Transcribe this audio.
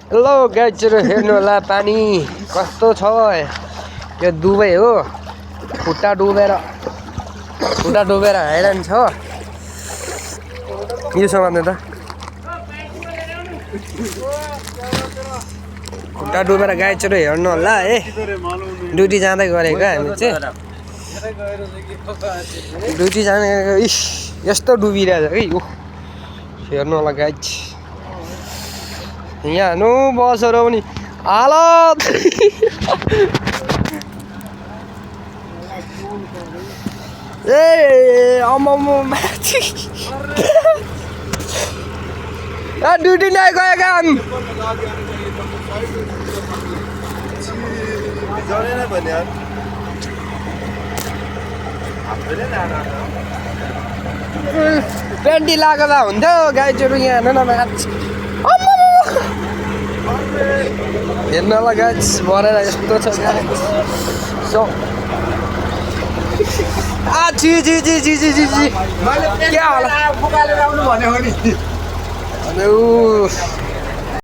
hello गाइजहरु हेर्नु होला पानी कस्तो छ यो दुबई हो खुट्टा डुबेर हैरान छ यो समात्नु त खुट्टा डुबेर गाइजहरु हेर्नु होला है ड्युटी जाँदै गरेको हामी चाहिँ ड्युटी जाने इस यस्तो डुबिरहेछ है ओ हेर्नु होला गाइज यहाँ नु बसहरु पनि हालत ए अम्म ड्युटी नै गएका हामी पेन्टी लाग्दा हुन्थ्यो गाइजहरु यहाँ हेर्नु न म्याच हेर्नु होला गाइज मरेर यस्तो छ सो जी क्या होला